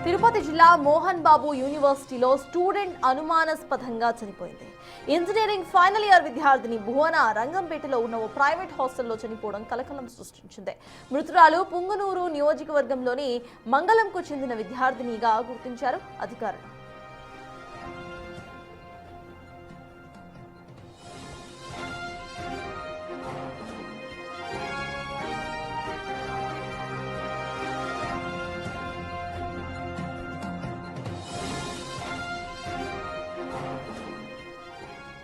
తిరుపతి జిల్లా మోహన్ బాబు యూనివర్సిటీలో స్టూడెంట్ అనుమానాస్పదంగా చనిపోయింది. ఇంజనీరింగ్ ఫైనల్ ఇయర్ విద్యార్థిని భువన రంగంపేటలో ఉన్న ఓ ప్రైవేట్ హాస్టల్లో చనిపోవడం కలకలం సృష్టించింది. మృతురాలు పుంగనూరు నియోజకవర్గంలోని మంగళంకు చెందిన విద్యార్థినిగా గుర్తించారు అధికారులు.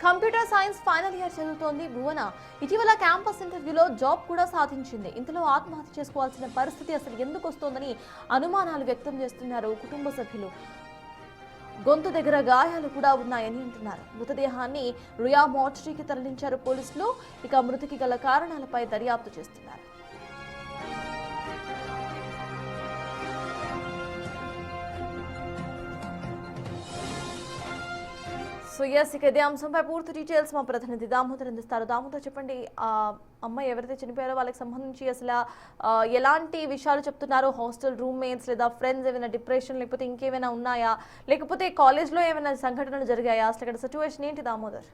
కంప్యూటర్ సైన్స్ ఫైనల్ ఇయర్ చదువుతోంది భువన. ఇటీవల క్యాంపస్ ఇంటర్వ్యూలో జాబ్ కూడా సాధించింది. ఇంతలో ఆత్మహత్య చేసుకోవాల్సిన పరిస్థితి అసలు ఎందుకు వస్తోందని అనుమానాలు వ్యక్తం చేస్తున్నారు కుటుంబ సభ్యులు. గొంతు దగ్గర గాయాలు కూడా ఉన్నాయని అంటున్నారు. మృతదేహాన్ని రుయా మార్చురీకి తరలించారు పోలీసులు. ఇక మృతికి గల కారణాలపై దర్యాప్తు చేస్తున్నారు. ఇక ఇదే అంశంపై పూర్తి డీటెయిల్స్ మా ప్రతినిధి దామోదర్ అందిస్తారు. దామోదర్, చెప్పండి, ఆ అమ్మాయి ఎవరైతే చనిపోయారో వాళ్ళకి సంబంధించి అసలు ఎలాంటి విషయాలు చెప్తున్నారు? హాస్టల్ రూమ్మేట్స్ లేదా ఫ్రెండ్స్ ఏమైనా డిప్రెషన్ లేకపోతే ఇంకేమైనా ఉన్నాయా, లేకపోతే కాలేజ్లో ఏమైనా సంఘటనలు జరిగాయా? అసలు ఇక్కడ సిచ్యువేషన్ ఏంటి దామోదర్?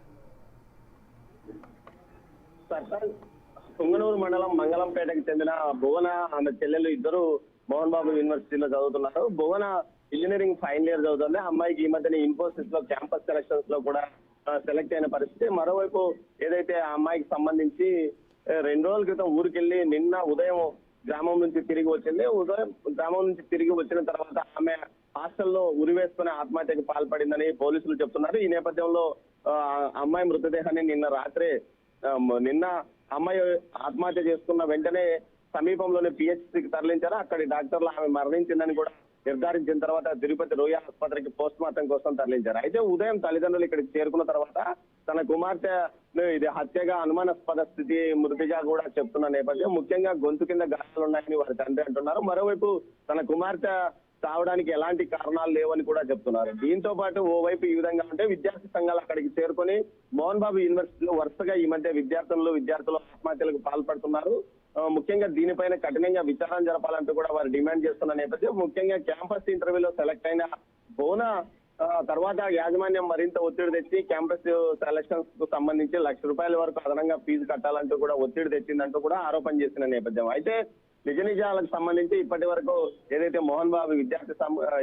పుంగనూరు మండలం మంగళంపేటకు చెందిన భువన ఆమె చెల్లెలు ఇద్దరు మోహన్ బాబు యూనివర్సిటీలో చదువుతున్నారు. భువన ఇంజనీరింగ్ ఫైనల్ ఇయర్ చదువుతుంది. అమ్మాయికి ఈ మధ్యన ఇన్ఫోసిస్ లో క్యాంపస్ సెలక్షన్స్ లో కూడా సెలెక్ట్ అయిన పరిస్థితి. మరోవైపు ఏదైతే ఆ అమ్మాయికి సంబంధించి 2 రోజుల క్రితం ఊరికెళ్లి నిన్న ఉదయం గ్రామం నుంచి తిరిగి వచ్చింది. ఉదయం గ్రామం నుంచి తిరిగి వచ్చిన తర్వాత ఆమె హాస్టల్లో ఉరివేసుకుని ఆత్మహత్యకు పాల్పడిందని పోలీసులు చెప్తున్నారు. ఈ నేపథ్యంలో అమ్మాయి మృతదేహాన్ని నిన్న అమ్మాయి ఆత్మహత్య చేసుకున్న వెంటనే సమీపంలోని పిహెచ్సికి తరలించారు. అక్కడి డాక్టర్లు ఆమె మరణించిందని కూడా నిర్ధారించిన తర్వాత తిరుపతి రోయా ఆసుపత్రికి పోస్ట్ మార్టం కోసం తరలించారు. అయితే ఉదయం తల్లిదండ్రులు ఇక్కడికి చేరుకున్న తర్వాత తన కుమార్తె ఇది హత్యగా అనుమానాస్పద స్థితి మృతిగా కూడా చెప్తున్న నేపథ్యం. ముఖ్యంగా గొంతు కింద గాయాలు ఉన్నాయని వారి తండ్రి అంటున్నారు. మరోవైపు తన కుమార్తె చావడానికి ఎలాంటి కారణాలు లేవని కూడా చెప్తున్నారు. దీంతో పాటు ఓవైపు ఈ విధంగా ఉంటే విద్యార్థి సంఘాలు అక్కడికి చేరుకొని మోహన్ బాబు యూనివర్సిటీలో వరుసగా ఈ మధ్య విద్యార్థులు ఆత్మహత్యలకు పాల్పడుతున్నారు. ముఖ్యంగా దీనిపైన కఠినంగా విచారణ జరపాలంటూ కూడా వారు డిమాండ్ చేస్తున్న నేపథ్యం. ముఖ్యంగా క్యాంపస్ ఇంటర్వ్యూలో సెలెక్ట్ అయిన బోనా తర్వాత యాజమాన్యం మరింత ఒత్తిడి తెచ్చి క్యాంపస్ సెలక్షన్స్ కు సంబంధించి ₹1,00,000 వరకు అదనంగా ఫీజు కట్టాలంటూ కూడా ఒత్తిడి తెచ్చిందంటూ కూడా ఆరోపణ చేసిన నేపథ్యం. అయితే నిజాలకు సంబంధించి ఇప్పటి వరకు ఏదైతే మోహన్ బాబు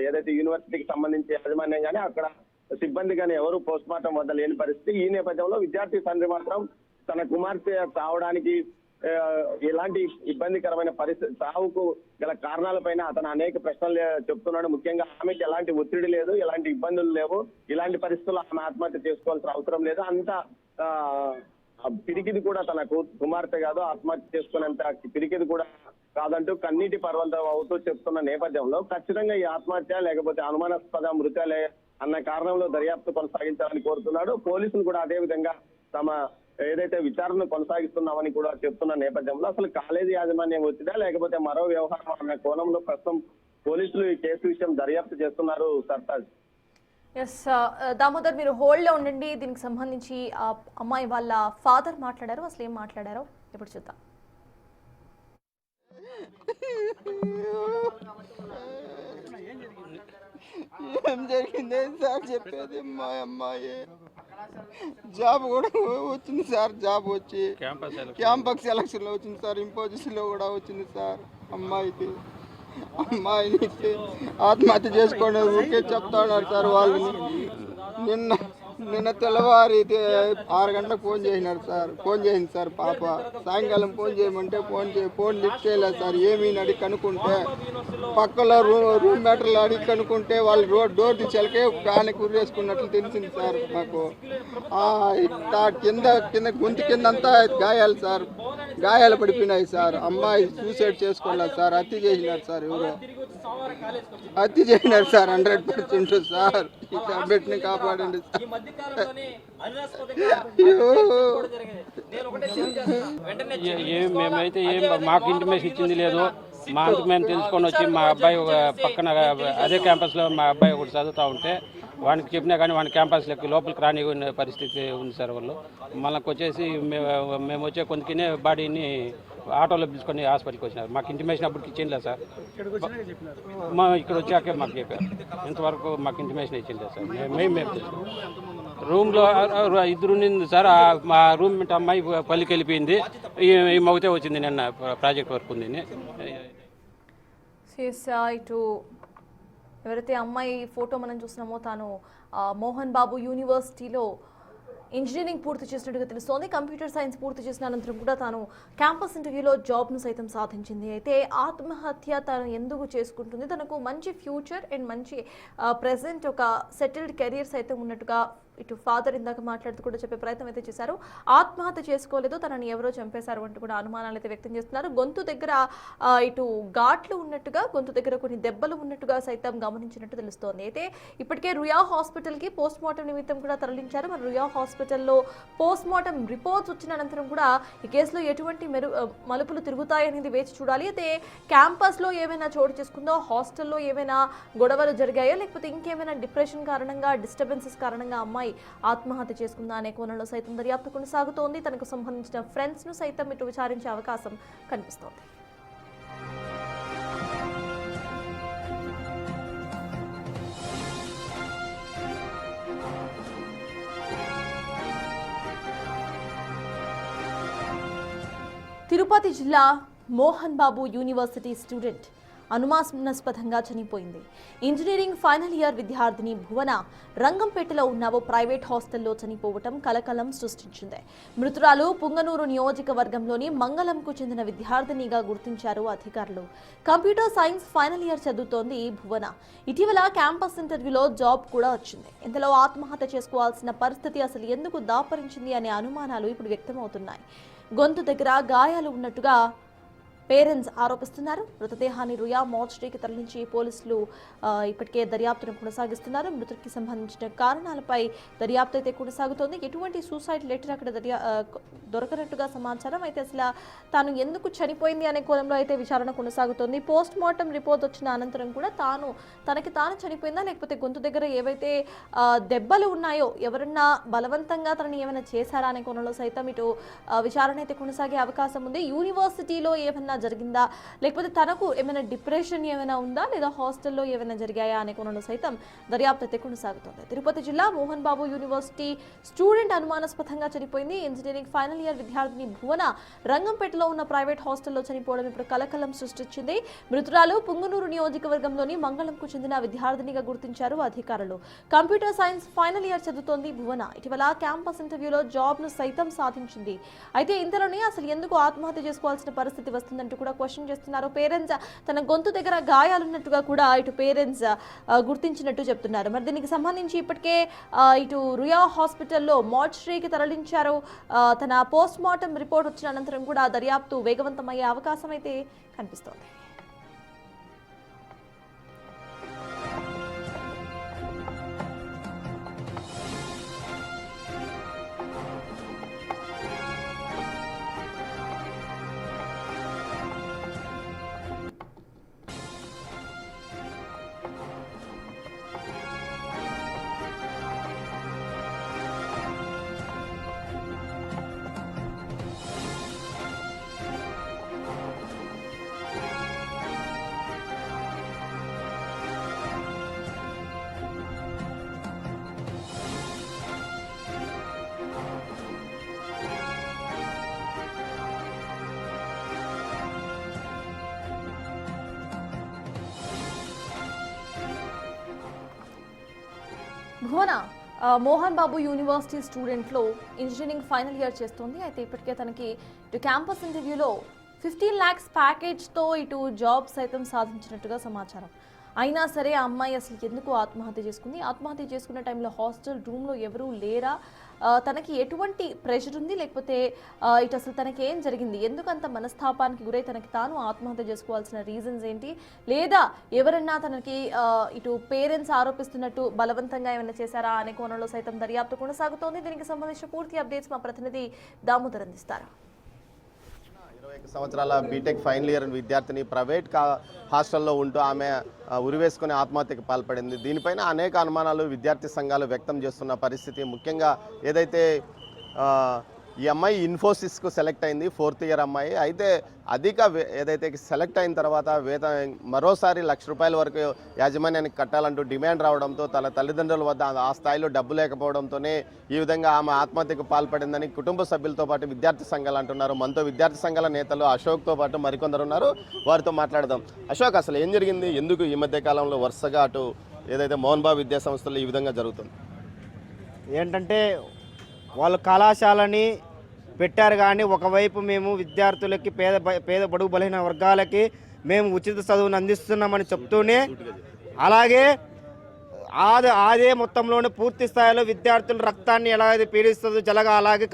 ఏదైతే యూనివర్సిటీకి సంబంధించి యాజమాన్యం కానీ అక్కడ సిబ్బంది కానీ ఎవరు పోస్ట్ మార్టం వద్ద లేని పరిస్థితి. ఈ నేపథ్యంలో విద్యార్థి తండ్రి మాత్రం తన కుమార్తె చావడానికి ఎలాంటి ఇబ్బందికరమైన పరిస్థితి, సావుకు గల కారణాలపైన అతను అనేక ప్రశ్నలు చెప్తున్నాడు. ముఖ్యంగా ఆమెకి ఎలాంటి ఒత్తిడి లేదు, ఎలాంటి ఇబ్బందులు లేవు, ఇలాంటి పరిస్థితుల్లో ఆమె ఆత్మహత్య చేసుకోవాల్సిన అవసరం లేదు, అంత పిరికిది కూడా తన కుమార్తె కాదు, ఆత్మహత్య చేసుకునేంత పిరికిది కూడా కాదంటూ కన్నీటి పర్వంతం అవుతూ చెప్తున్న నేపథ్యంలో ఖచ్చితంగా ఈ ఆత్మహత్య లేకపోతే అనుమానాస్పద మృతాలే అన్న కారణంలో దర్యాప్తు కొనసాగించాలని కోరుతున్నాడు. పోలీసులు కూడా అదే విధంగా తమ ఏదైతే విచారణ కొనసాగిస్తున్నామని కూడా చెప్తున్న నేపథ్యంలో అసలు కాలేజీ యాజమాన్యం వచ్చిందా లేకపోతే మరో వ్యవహారం అన్న కోణంలో ప్రస్తుతం పోలీసులు ఈ కేసు విషయం దర్యాప్తు చేస్తున్నారు. సర్తాజ్. దామోదర్, మీరు హోల్డ్ లో ఉండండి. దీనికి సంబంధించి అమ్మాయి వాళ్ళ ఫాదర్ మాట్లాడారు. అసలు ఏం మాట్లాడారో ఇప్పుడు చూద్దాం. ఏం జరిగింది సార్ చెప్పేది? మా అమ్మాయి జాబ్ కూడా వచ్చింది సార్, జాబ్ వచ్చి క్యాంపస్ సెలక్షన్ లో వచ్చింది సార్, ఇంపోజిషన్ లో కూడా వచ్చింది సార్. అమ్మాయిని ఆత్మహత్య చేసుకోండి ఊరికే చెప్తా ఉన్నారు సార్. వాళ్ళని నిన్న తెల్లవారి 6 గంటలకు ఫోన్ చేసింది సార్ పాప. సాయంకాలం ఫోన్ చేయమంటే ఫోన్ లిఫ్ట్ చేయలేదు సార్. ఏమీ అడిగి కనుక్కుంటే పక్కలో రూమ్ మేటర్లు అడిగి కనుక్కుంటే వాళ్ళు డోర్ తీసేలకే ఫ్యాన్ కుర్రేసుకున్నట్లు తెలిసింది సార్ మాకు. కింద గొంతు కింద అంతా గాయాలు సార్, గాయాలు పడిపోయినాయి సార్. అమ్మాయి సూసైడ్ చేసుకోలేదు సార్, హత్య చేసినారు సార్. ఎవరో హత్య చేసినారు సార్. 100% సార్. ఈ బిడ్డని కాపాడండి సార్. మేమైతే ఏం మాకు ఇంటిమేషన్ ఇచ్చింది లేదు, మా అంతకు మేము తెలుసుకొని వచ్చి మా అబ్బాయి పక్కన అదే క్యాంపస్లో మా అబ్బాయి ఒకటి చదువుతూ ఉంటే వానికి చెప్పినా కానీ వాని క్యాంపస్లోకి లోపలికి రాని పరిస్థితి ఉంది సార్ వాళ్ళు. మనకు వచ్చేసి మేము వచ్చే కొంతకినే బాడీని ఆటోలో పిలుచుకొని హాస్పిటల్కి వచ్చినారు. మాకు ఇంటిమేషన్ అప్పటికి ఇచ్చింది సార్. మా ఇక్కడ వచ్చాకే మాకు చెప్పారు. ఇంతవరకు మాకు ఇంటిమేషన్ ఇచ్చింది సార్. మేము రూమ్లో ఇద్దరు ఉండింది సార్. మా రూమ్మేట్ అమ్మాయి పల్లికి వెళ్ళిపోయింది. ఈ మౌతే వచ్చింది నిన్న ప్రాజెక్ట్ వర్క్ ఉంది. ఇటు ఎవరైతే అమ్మాయి ఫోటో మనం చూస్తున్నామో తాను మోహన్ బాబు యూనివర్సిటీలో ఇంజనీరింగ్ పూర్తి చేసినట్టుగా తెలుస్తోంది. కంప్యూటర్ సైన్స్ పూర్తి చేసిన అనంతరం కూడా తాను క్యాంపస్ ఇంటర్వ్యూలో జాబ్ను సైతం సాధించింది. అయితే ఆత్మహత్య తను ఎందుకు చేసుకుంటుంది, తనకు మంచి ఫ్యూచర్ అండ్ మంచి ప్రెసెంట్ ఒక సెటిల్డ్ కెరీర్ సైతం ఉన్నట్టుగా ఇటు ఫాదర్ ఇందాక మాట్లాడుతూ కూడా చెప్పే ప్రయత్నం అయితే చేశారు. ఆత్మహత్య చేసుకోలేదు, తనని ఎవరో చంపేశారు అంటూ కూడా అనుమానాలు అయితే వ్యక్తం చేస్తున్నారు. గొంతు దగ్గర ఇటు ఘాట్లు ఉన్నట్టుగా, గొంతు దగ్గర కొన్ని దెబ్బలు ఉన్నట్టుగా సైతం గమనించినట్టు తెలుస్తోంది. అయితే ఇప్పటికే రుయా హాస్పిటల్కి పోస్ట్ మార్టం నిమిత్తం కూడా తరలించారు. మరి రుయా హాస్పిటల్లో పోస్ట్ మార్టం రిపోర్ట్స్ వచ్చిన అనంతరం కూడా ఈ కేసులో ఎటువంటి మలుపులు తిరుగుతాయనేది వేచి చూడాలి. అయితే క్యాంపస్లో ఏమైనా చోటు చేసుకుందో, హాస్టల్లో ఏమైనా గొడవలు జరిగాయో, లేకపోతే ఇంకేమైనా డిప్రెషన్ కారణంగా, డిస్టర్బెన్సెస్ కారణంగా అమ్మాయి ఆత్మహత్య చేసుకుందా అనే కోణంలో సైతం దర్యాప్తు కొనసాగుతోంది. తనకు సంబంధించిన ఫ్రెండ్స్ ను సైతం ఇటు విచారించే అవకాశం కనిపిస్తోంది. తిరుపతి జిల్లా మోహన్ బాబు యూనివర్సిటీ స్టూడెంట్ అనుమానాస్పదంగా చనిపోయింది. ఇంజనీరింగ్ ఫైనల్ ఇయర్ విద్యార్థిని భువన రంగంపేటలో ఉన్న ఓ ప్రైవేట్ హాస్టల్లో చనిపోవటం కలకలం సృష్టించింది. మృతురాలు పుంగనూరు నియోజకవర్గంలోని మంగళంకు చెందిన విద్యార్థినిగా గుర్తించారు అధికారులు. కంప్యూటర్ సైన్స్ ఫైనల్ ఇయర్ చదువుతోంది భువన. ఇటీవల క్యాంపస్ ఇంటర్వ్యూలో జాబ్ కూడా వచ్చింది. ఇంతలో ఆత్మహత్య చేసుకోవాల్సిన పరిస్థితి అసలు ఎందుకు దాపరించింది అనే అనుమానాలు ఇప్పుడు వ్యక్తమవుతున్నాయి. గొంతు దగ్గర గాయాలు ఉన్నట్టుగా పేరెంట్స్ ఆరోపిస్తున్నారు. మృతదేహాన్ని రుయా మార్చురీకి తరలించి పోలీసులు ఇప్పటికే దర్యాప్తును కొనసాగిస్తున్నారు. మృతుడికి సంబంధించిన కారణాలపై దర్యాప్తు అయితే కొనసాగుతోంది. ఎటువంటి సూసైడ్ లెటర్ అక్కడ దొరకనట్టుగా సమాచారం. అయితే అసలు తాను ఎందుకు చనిపోయింది అనే కోణంలో అయితే విచారణ కొనసాగుతోంది. పోస్ట్ మార్టం రిపోర్ట్ వచ్చిన అనంతరం కూడా తనకి తాను చనిపోయిందా, లేకపోతే గొంతు దగ్గర ఏవైతే దెబ్బలు ఉన్నాయో ఎవరన్నా బలవంతంగా తనని ఏమైనా చేశారా అనే కోణంలో సైతం ఇటు విచారణ అయితే కొనసాగే అవకాశం ఉంది. యూనివర్సిటీలో ఏమన్నా జరిగిందా, లేకపోతే తనకు ఏమైనా డిప్రెషన్ ఏమైనా ఉందా, లేదా హాస్టల్లో ఏమైనా జరిగాయా అనే కోణంలో సైతం దర్యాప్తు అయితే కొనసాగుతోంది. తిరుపతి జిల్లా మోహన్ బాబు యూనివర్సిటీ స్టూడెంట్ అనుమానాస్పదంగా చనిపోయింది. ఇంజనీరింగ్ ఫైనల్ ఇయర్ విద్యార్థిని భువన రంగంపేటలో ఉన్న ప్రైవేట్ హాస్టల్లో చనిపోవడం ఇప్పుడు కలకలం సృష్టించింది. మృతురాలు పుంగనూరు నియోజకవర్గంలోని మంగళంకు చెందిన విద్యార్థినిగా గుర్తించారు అధికారులు. కంప్యూటర్ సైన్స్ ఫైనల్ ఇయర్ చదువుతోంది భువన. ఇటీవల క్యాంపస్ ఇంటర్వ్యూలో జాబ్ ను సైతం సాధించింది. అయితే ఇంతలోనే అసలు ఎందుకు ఆత్మహత్య చేసుకోవాల్సిన పరిస్థితి వస్తుందంటూ కూడా క్వశ్చన్ చేస్తున్నారు పేరెంట్స్. తన గొంతు దగ్గర గాయాలున్నట్టుగా కూడా ఇటు పేరెంట్స్ గుర్తించినట్టు చెప్తున్నారు. మరి దీనికి సంబంధించి ఇప్పటికే ఇటు రుయా హాస్పిటల్లో మార్చురీకి తరలించారు. తన పోస్ట్ మార్టం రిపోర్ట్ వచ్చిన అనంతరం కూడా దర్యాప్తు వేగవంతమయ్యే అవకాశం అయితే కనిపిస్తోంది. భువన Mohan Babu university స్టూడెంట్లో engineering final year చేస్తుంది. అయితే ఇప్పటికే తనకి ఇటు క్యాంపస్ ఇంటర్వ్యూలో 15 lakhs ప్యాకేజ్తో ఇటు జాబ్ సైతం సాధించినట్టుగా సమాచారం. అయినా సరే ఆ అమ్మాయి అసలు ఎందుకు ఆత్మహత్య చేసుకుంది, ఆత్మహత్య చేసుకున్న టైంలో హాస్టల్ రూమ్లో ఎవరూ లేరా, తనకి ఎటువంటి ప్రెషర్ ఉంది, లేకపోతే ఇటు అసలు తనకి ఏం జరిగింది, ఎందుకు అంత మనస్తాపానికి గురై తనకి తాను ఆత్మహత్య చేసుకోవాల్సిన రీజన్స్ ఏంటి, లేదా ఎవరన్నా తనకి ఇటు పేరెంట్స్ ఆరోపిస్తున్నట్టు బలవంతంగా ఏమైనా చేశారా అనే కోణంలో సైతం దర్యాప్తు కొనసాగుతోంది. దీనికి సంబంధించిన పూర్తి అప్డేట్స్ మా ప్రతినిధి దామోదర్ అందిస్తారు. 21 సంవత్సరాల బీటెక్ ఫైనల్ ఇయర్ విద్యార్థిని ప్రైవేట్ హాస్టల్లో ఉంటూ ఆమె ఉరివేసుకుని ఆత్మహత్యకు పాల్పడింది. దీనిపైన అనేక అనుమానాలు విద్యార్థి సంఘాలు వ్యక్తం చేస్తున్న పరిస్థితి. ముఖ్యంగా ఏదైతే ఈ అమ్మాయి ఇన్ఫోసిస్కు సెలెక్ట్ అయింది, 4th ఇయర్ అమ్మాయి. అయితే ఏదైతే సెలెక్ట్ అయిన తర్వాత మరోసారి ₹1,00,000 వరకు యాజమాన్యానికి కట్టాలంటూ డిమాండ్ రావడంతో తన తల్లిదండ్రుల వద్ద ఆ స్థాయిలో డబ్బు లేకపోవడంతోనే ఈ విధంగా ఆమె ఆత్మహత్యకు పాల్పడిందని కుటుంబ సభ్యులతో పాటు విద్యార్థి సంఘాలు అంటున్నారు. మనతో విద్యార్థి సంఘాల నేతలు అశోక్తో పాటు మరికొందరు ఉన్నారు, వారితో మాట్లాడదాం. అశోక్, అసలు ఏం జరిగింది? ఎందుకు ఈ మధ్య కాలంలో వరుసగా అటు ఏదైతే మోహన్ బాబు విద్యా సంస్థలో ఈ విధంగా జరుగుతుంది? ఏంటంటే వాళ్ళు కళాశాలని పెట్టారు, కానీ ఒకవైపు మేము విద్యార్థులకి పేద బడుగు బలహీన వర్గాలకి మేము ఉచిత చదువును అందిస్తున్నామని చెప్తూనే అలాగే అదే మొత్తంలోనే పూర్తి స్థాయిలో విద్యార్థుల రక్తాన్ని ఎలా అయితే పీడిస్తుందో జలగా అలాగే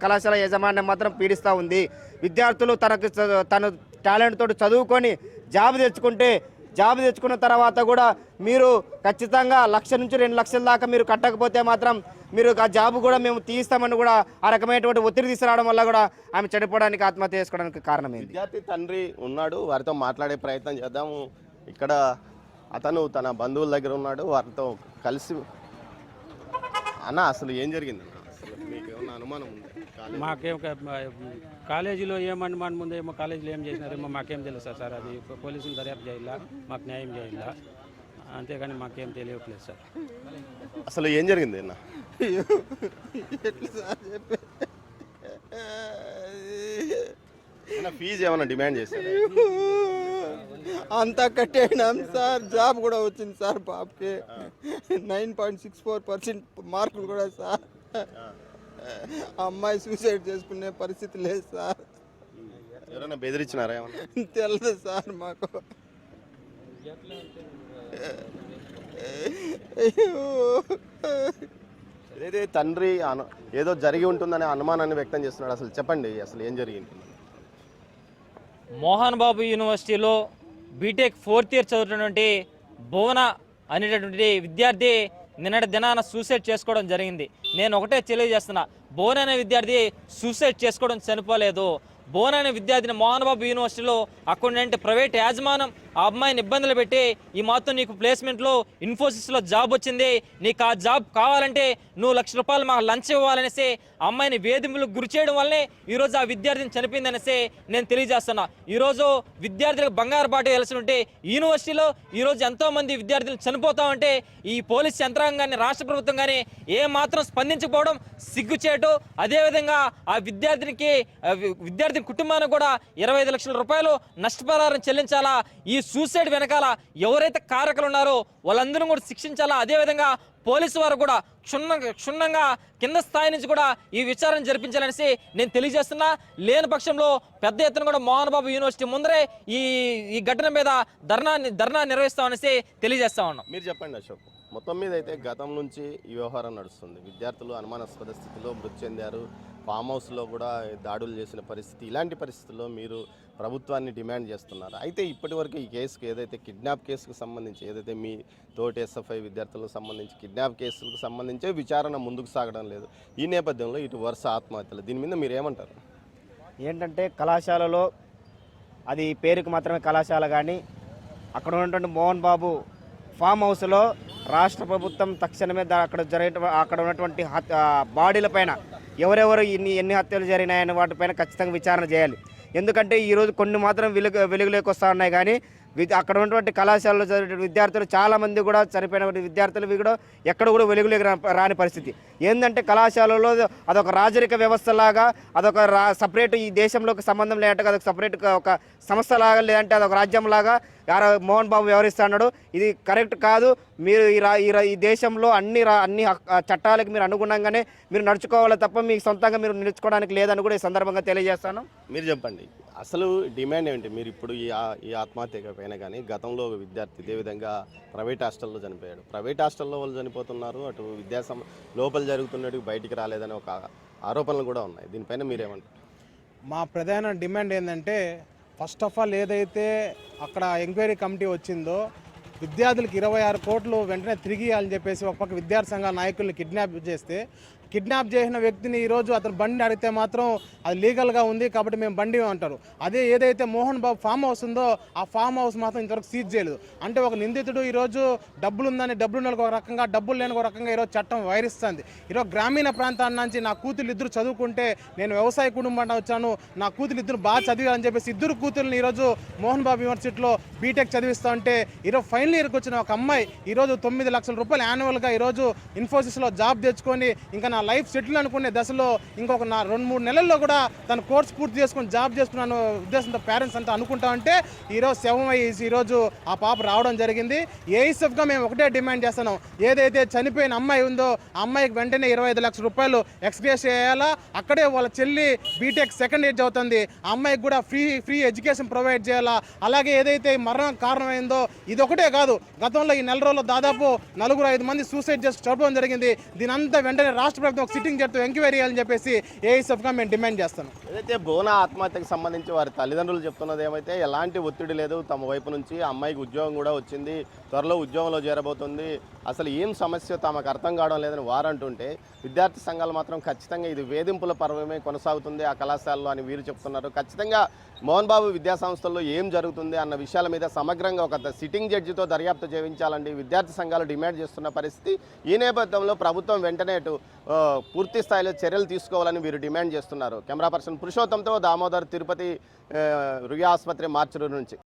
కళాశాల యాజమాన్యం మాత్రం పీడిస్తూ ఉంది. విద్యార్థులు తన టాలెంట్ తోటి చదువుకొని జాబ్ తెచ్చుకున్న తర్వాత కూడా మీరు ఖచ్చితంగా 1,00,000 నుంచి 2,00,000 దాకా మీరు కట్టకపోతే మాత్రం మీరు ఆ జాబ్ కూడా మేము తీస్తామని కూడా ఆ రకమైనటువంటి ఒత్తిడి తీసుకురావడం వల్ల కూడా ఆమె చనిపోవడానికి ఆత్మహత్య చేసుకోవడానికి కారణమైంది. విద్యార్థి తండ్రి ఉన్నాడు, వారితో మాట్లాడే ప్రయత్నం చేద్దాము. ఇక్కడ అతను తన బంధువుల దగ్గర ఉన్నాడు, వారితో కలిసి. అన్న, అసలు ఏం జరిగింది? అసలు మీకు ఏమన్నా అనుమానం ఉంది? మాకేం కాలేజీలో ఏం అనుమానం ఉందో, ఏమో కాలేజీలో ఏం చేసినారేమో మాకేం తెలుసా సార్. అది పోలీసులు దర్యాప్తు చేయాలా, మాకు న్యాయం చేయాలా, అంతేగాని మాకేం తెలియట్లేదు సార్. అసలు ఏం జరిగింది అన్న? ఫీజు ఏమైనా డిమాండ్ చేశారు? అంతా కట్టేసినాం సార్. జాబ్ కూడా వచ్చింది సార్ పాపకి. 9.64% మార్కులు కూడా సార్. అమ్మాయి సూసైడ్ చేసుకునే పరిస్థితి లేదు సార్. ఎవరైనా బెదిరించినారా ఏమన్నా? తెలియదు సార్ మాకు. ఏదైతే తండ్రి ఏదో జరిగి ఉంటుందనే అనుమానాన్ని వ్యక్తం చేస్తున్నాడు. అసలు చెప్పండి, అసలు ఏం జరిగింది? మోహన్ బాబు యూనివర్సిటీలో బీటెక్ 4th ఇయర్ చదువుతున్నటువంటి భువన అనేటటువంటి విద్యార్థి నిన్నటి దినాన సూసైడ్ చేసుకోవడం జరిగింది. నేను ఒకటే తెలియజేస్తున్నా, భువన అనే విద్యార్థి సూసైడ్ చేసుకోవడం చనిపోలేదు. భువన అనే విద్యార్థిని మోహన్ బాబు యూనివర్సిటీలో అక్కడ ప్రైవేట్ యాజమాన్యం ఆ అమ్మాయిని ఇబ్బందులు పెట్టి ఈ మాత్రం నీకు ప్లేస్మెంట్లో ఇన్ఫోసిస్లో జాబ్ వచ్చింది, నీకు ఆ జాబ్ కావాలంటే నువ్వు ₹1,00,000 మాకు లంచ్ ఇవ్వాలనేసి ఆ అమ్మాయిని వేధింపులకు గురి చేయడం వల్లనే ఈరోజు ఆ విద్యార్థిని చనిపోయిందనేసి నేను తెలియజేస్తున్నా. ఈరోజు విద్యార్థులకు బంగారు బాట వేయాల్సి ఉంటే యూనివర్సిటీలో ఈరోజు ఎంతోమంది విద్యార్థులు చనిపోతామంటే ఈ పోలీస్ యంత్రాంగాన్ని రాష్ట్ర ప్రభుత్వం కానీ ఏమాత్రం స్పందించకపోవడం సిగ్గుచేటు. అదేవిధంగా ఆ విద్యార్థి కుటుంబానికి కూడా ₹25 లక్షల నష్టపరిహారం చెల్లించాలా. ఈ సూసైడ్ వెనకాల ఎవరైతే కారకులు ఉన్నారో వాళ్ళందరూ కూడా శిక్షించాలా. అదేవిధంగా పోలీసు వారు కూడా క్షుణ్ణంగా కింద స్థాయి నుంచి కూడా ఈ విచారణ జరిపించాలనేసి నేను తెలియజేస్తున్నా. లేని పక్షంలో పెద్ద ఎత్తున కూడా మోహన్ బాబు యూనివర్సిటీ ముందరే ఈ ఘటన మీద ధర్నా నిర్వహిస్తామనేసి తెలియజేస్తా ఉన్నాం. మీరు చెప్పండి అశోక్. మొత్తం మీద అయితే గతం నుంచి ఈ వ్యవహారం నడుస్తుంది. విద్యార్థులు అనుమానాస్పద స్థితిలో మృతి చెందారు, ఫామ్ హౌస్లో కూడా దాడులు చేసిన పరిస్థితి. ఇలాంటి పరిస్థితుల్లో మీరు ప్రభుత్వాన్ని డిమాండ్ చేస్తున్నారు. అయితే ఇప్పటివరకు ఈ కేసుకు ఏదైతే కిడ్నాప్ కేసుకు సంబంధించి ఏదైతే మీ తోటి SFI విద్యార్థులకు సంబంధించి కిడ్నాప్ కేసులకు సంబంధించే విచారణ ముందుకు సాగడం లేదు. ఈ నేపథ్యంలో ఇటు వరుస ఆత్మహత్యలు, దీని మీద మీరు ఏమంటారు? ఏంటంటే కళాశాలలో అది పేరుకు మాత్రమే కళాశాల, కానీ అక్కడ ఉన్నటువంటి మోహన్ బాబు ఫామ్ హౌస్లో రాష్ట్ర ప్రభుత్వం తక్షణమే అక్కడ ఉన్నటువంటి బాడీల పైన ఎవరెవరు ఎన్ని హత్యలు జరిగినాయని వాటిపైన ఖచ్చితంగా విచారణ చేయాలి. ఎందుకంటే ఈరోజు కొన్ని మాత్రం వెలుగులోకి వస్తూ ఉన్నాయి, కానీ అక్కడ ఉన్నటువంటి కళాశాలలో చదివే విద్యార్థులు చాలామంది కూడా చనిపోయిన విద్యార్థులు కూడా ఎక్కడ కూడా వెలుగులోకి రాని పరిస్థితి. ఏంటంటే కళాశాలలో అదొక రాజరిక వ్యవస్థలాగా, అదొక సపరేట్ ఈ దేశంలోకి సంబంధం లేదంటే అదొక సపరేట్ ఒక సంస్థలాగా, లేదంటే అదొక రాజ్యంలాగా మోహన్ బాబు వ్యవహరిస్తున్నాడు. ఇది కరెక్ట్ కాదు. మీరు ఈ దేశంలో అన్ని చట్టాలకు మీరు అనుగుణంగానే మీరు నడుచుకోవాలి తప్ప మీకు సొంతంగా మీరు నిలుచుకోవడానికి లేదని కూడా ఈ సందర్భంగా తెలియజేస్తాను. మీరు చెప్పండి, అసలు డిమాండ్ ఏమిటి? మీరు ఇప్పుడు ఈ ఆత్మహత్య పైన కానీ గతంలో విద్యార్థి ఇదే విధంగా ప్రైవేట్ హాస్టల్లో చనిపోయాడు. ప్రైవేట్ హాస్టల్లో వాళ్ళు చనిపోతున్నారు, అటు లోపల జరుగుతున్నట్టు బయటికి రాలేదని ఒక ఆరోపణలు కూడా ఉన్నాయి. దీనిపైన మీరేమంటారు? మా ప్రధాన డిమాండ్ ఏంటంటే, ఫస్ట్ ఆఫ్ ఆల్ ఏదైతే అక్కడ ఎంక్వైరీ కమిటీ వచ్చిందో విద్యార్థులకు 26 కోట్లు వెంటనే తిరిగి ఇవ్వాలని చెప్పేసి ఒక పక్క విద్యార్థి సంఘాల నాయకుల్ని కిడ్నాప్ చేస్తే కిడ్నాప్ చేసిన వ్యక్తిని ఈరోజు అతను బండి అడిగితే మాత్రం అది లీగల్గా ఉంది కాబట్టి మేము బండి అంటారు. అదే ఏదైతే మోహన్ బాబు ఫామ్ హౌస్ ఉందో ఆ ఫామ్ హౌస్ మాత్రం ఇంతవరకు సీజ్ చేయలేదు. అంటే ఒక నిందితుడు ఈరోజు డబ్బులు ఉందని డబ్బులు ఒక రకంగా, డబ్బులు లేని ఒక రకంగా ఈరోజు చట్టం వైరిస్తుంది. ఈరోజు గ్రామీణ ప్రాంతాల నుంచి నా కూతురు ఇద్దరు చదువుకుంటే, నేను వ్యవసాయ కుటుంబాన్ని వచ్చాను, నా కూతురు ఇద్దరు బాగా చదివాలని చెప్పేసి ఇద్దరు కూతుర్ని ఈరోజు మోహన్ బాబు యూనివర్సిటీలో బీటెక్ చదివిస్తూ ఉంటే, ఈరోజు ఫైనల్ ఇయర్కి వచ్చిన ఒక అమ్మాయి ఈరోజు 9 లక్షల రూపాయలు యాన్యువల్గా ఈరోజు ఇన్ఫోసిస్లో జాబ్ తెచ్చుకొని ఇంకా నా లైఫ్ సెటిల్ అనుకునే దశలో ఇంకొక 2-3 నెలల్లో కూడా తన కోర్స్ పూర్తి చేసుకొని జాబ్ చేసుకున్నాను ఉద్దేశంతో పేరెంట్స్ అంతా అనుకుంటా ఉంటే ఈరోజు ఈరోజు ఆ పాప రావడం జరిగింది. ఏఐఎస్ఎఫ్గా మేము ఒకటే డిమాండ్ చేస్తున్నాం, ఏదైతే చనిపోయిన అమ్మాయి ఉందో ఆ అమ్మాయికి వెంటనే 25 లక్షల రూపాయలు ఎక్స్గ్రేస్ చేయాలా. అక్కడే వాళ్ళ చెల్లి బీటెక్ సెకండ్ ఇయర్ చదువుతుంది, ఆ అమ్మాయికి కూడా ఫ్రీ ఎడ్యుకేషన్ ప్రొవైడ్ చేయాలా. అలాగే ఏదైతే మరణం కారణమైందో ఇదొకటే కాదు, గతంలో ఈ నెల రోజుల్లో దాదాపు 4-5 మంది సూసైడ్ చేసి చనిపోవడం జరిగింది. దీనంతా వెంటనే రాష్ట్ర ప్రభుత్వం ఒక సిట్టింగ్ చేస్తూ ఎంక్వైరీ చేయాలని చెప్పేసి ఏఐఎస్ఎఫ్గా మేము డిమాండ్ చేస్తున్నాం. ఏదైతే భువన ఆత్మహత్యకు సంబంధించి వారి తల్లిదండ్రులు చెప్తున్నది ఏమైతే ఎలాంటి ఒత్తిడి లేదు, తమ వైపు నుంచి అమ్మాయికి ఉద్యోగం కూడా వచ్చింది, త్వరలో ఉద్యోగంలో చేరబోతుంది, అసలు ఏం సమస్య తమకు అర్థం కావడం లేదని వారు అంటుంటే, విద్యార్థి సంఘాలు మాత్రం ఖచ్చితంగా ఇది వేధింపుల పర్వమే కొనసాగుతుంది ఆ కళాశాలలో అని వీరు చెప్తున్నారు. ఖచ్చితంగా మోహన్ బాబు విద్యా సంస్థల్లో ఏం జరుగుతుంది అన్న విషయాల మీద సమగ్రంగా ఒక సిట్టింగ్ జడ్జితో దర్యాప్తు చేయించాలండి విద్యార్థి సంఘాలు డిమాండ్ చేస్తున్న పరిస్థితి. ఈ నేపథ్యంలో ప్రభుత్వం వెంటనే పూర్తి స్థాయిలో చర్యలు తీసుకోవాలని వీరు డిమాండ్ చేస్తున్నారు. కెమెరా పర్సన్ పురుషోత్తంతో దామోదర్, తిరుపతి రుయా ఆసుపత్రి, మార్చురు నుంచి.